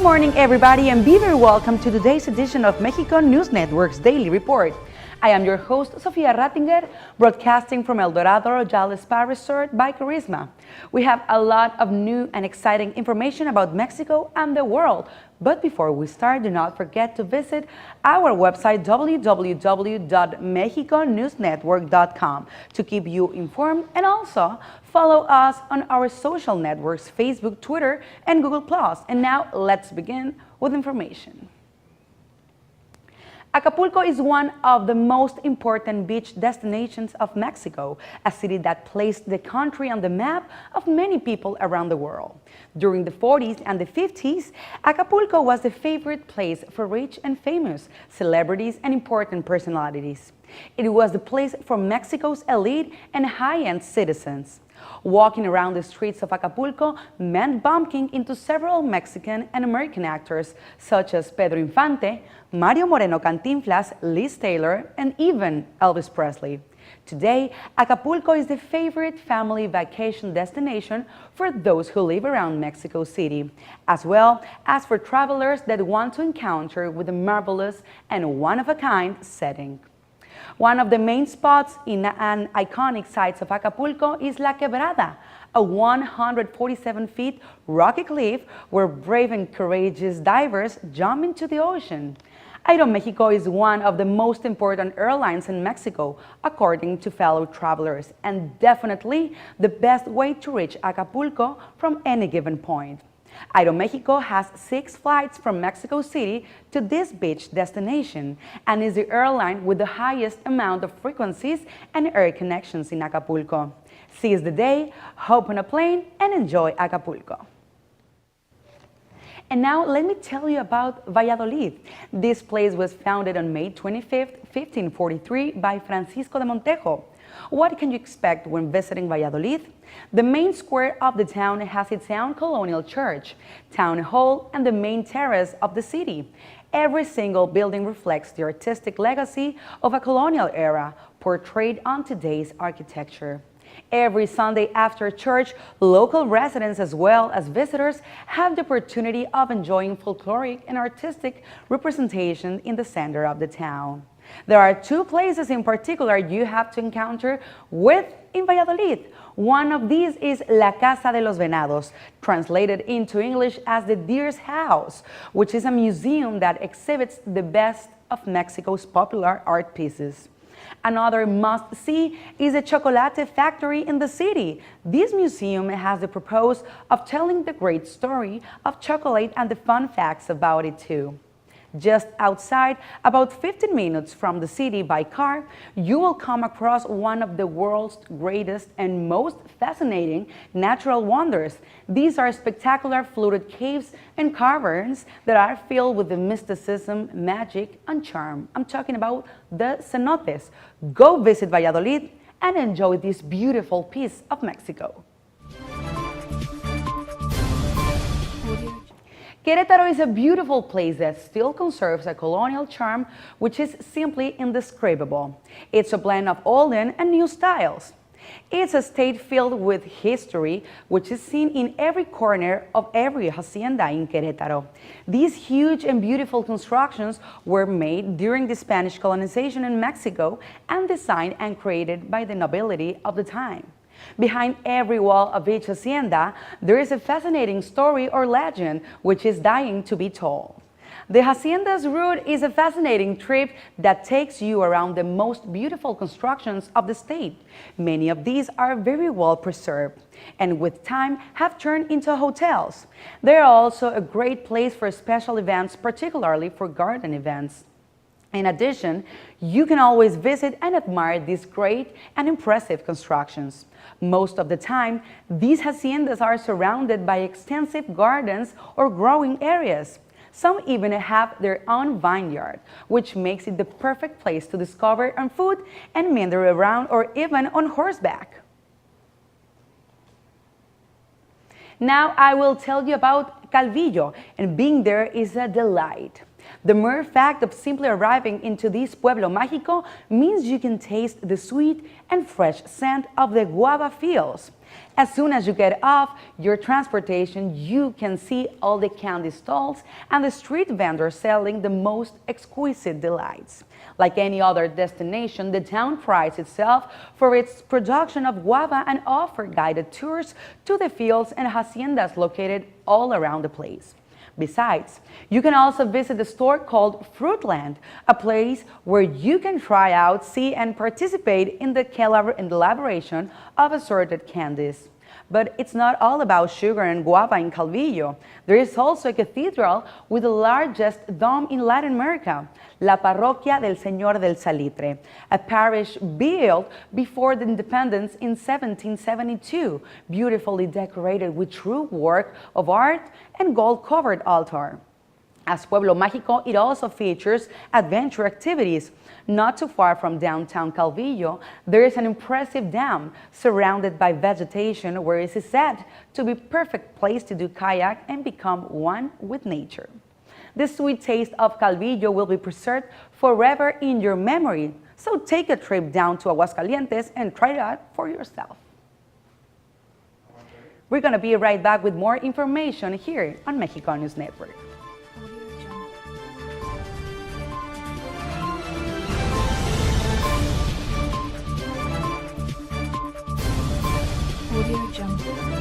morning, everybody, and be very welcome to today's edition of Mexico News Network's Daily Report. I am your host, Sofia Rattinger, broadcasting from El Dorado Royal Spa Resort by Charisma. We have a lot of new and exciting information about Mexico and the world. But before we start, do not forget to visit our website, www.mexiconewsnetwork.com, to keep you informed, and also follow us on our social networks, Facebook, Twitter, and Google+. And now let's begin with information. Acapulco is one of the most important beach destinations of Mexico, a city that placed the country on the map of many people around the world. During the 40s and the 50s, Acapulco was the favorite place for rich and famous celebrities and important personalities. It was the place for Mexico's elite and high-end citizens. Walking around the streets of Acapulco meant bumping into several Mexican and American actors such as Pedro Infante, Mario Moreno Cantinflas, Liz Taylor, and even Elvis Presley. Today, Acapulco is the favorite family vacation destination for those who live around Mexico City, as well as for travelers that want to encounter with a marvelous and one-of-a-kind setting. One of the main spots in an iconic sites of Acapulco is La Quebrada, a 147-feet rocky cliff where brave and courageous divers jump into the ocean. Aeromexico is one of the most important airlines in Mexico, according to fellow travelers, and definitely the best way to reach Acapulco from any given point. Aeromexico has 6 flights from Mexico City to this beach destination and is the airline with the highest amount of frequencies and air connections in Acapulco. Seize the day, hop on a plane, and enjoy Acapulco. And now let me tell you about Valladolid. This place was founded on May 25, 1543 by Francisco de Montejo. What can you expect when visiting Valladolid? The main square of the town has its own colonial church, town hall, and the main terrace of the city. Every single building reflects the artistic legacy of a colonial era portrayed on today's architecture. Every Sunday after church, local residents as well as visitors have the opportunity of enjoying folkloric and artistic representation in the center of the town. There are 2 places in particular you have to encounter in Valladolid. One of these is La Casa de los Venados, translated into English as the Deer's House, which is a museum that exhibits the best of Mexico's popular art pieces. Another must-see is the Chocolate Factory in the city. This museum has the purpose of telling the great story of chocolate and the fun facts about it too. Just outside, about 15 minutes from the city by car, you will come across one of the world's greatest and most fascinating natural wonders. These are spectacular fluted caves and caverns that are filled with the mysticism, magic, and charm. I'm talking about the cenotes. Go visit Valladolid and enjoy this beautiful piece of Mexico. Querétaro is a beautiful place that still conserves a colonial charm which is simply indescribable. It's a blend of olden and new styles. It's a state filled with history which is seen in every corner of every hacienda in Querétaro. These huge and beautiful constructions were made during the Spanish colonization in Mexico and designed and created by the nobility of the time. Behind every wall of each hacienda, there is a fascinating story or legend which is dying to be told. The Hacienda's Route is a fascinating trip that takes you around the most beautiful constructions of the state. Many of these are very well preserved and with time have turned into hotels. They are also a great place for special events, particularly for garden events. In addition, you can always visit and admire these great and impressive constructions. Most of the time, these haciendas are surrounded by extensive gardens or growing areas. Some even have their own vineyard, which makes it the perfect place to discover on foot and meander around or even on horseback. Now I will tell you about Calvillo, and being there is a delight. The mere fact of simply arriving into this Pueblo Mágico means you can taste the sweet and fresh scent of the guava fields. As soon as you get off your transportation, you can see all the candy stalls and the street vendors selling the most exquisite delights. Like any other destination, the town prides itself for its production of guava and offers guided tours to the fields and haciendas located all around the place. Besides, you can also visit a store called Fruitland, a place where you can try out, see, and participate in the elaboration of assorted candies. But it's not all about sugar and guava in Calvillo. There is also a cathedral with the largest dome in Latin America, La Parroquia del Señor del Salitre, a parish built before the independence in 1772, beautifully decorated with true work of art and gold-covered altar. As Pueblo Mágico, it also features adventure activities. Not too far from downtown Calvillo, there is an impressive dam surrounded by vegetation where it is said to be a perfect place to do kayak and become one with nature. The sweet taste of Calvillo will be preserved forever in your memory, so take a trip down to Aguascalientes and try it out for yourself. We're going to be right back with more information here on Mexico News Network. Audio Jungle.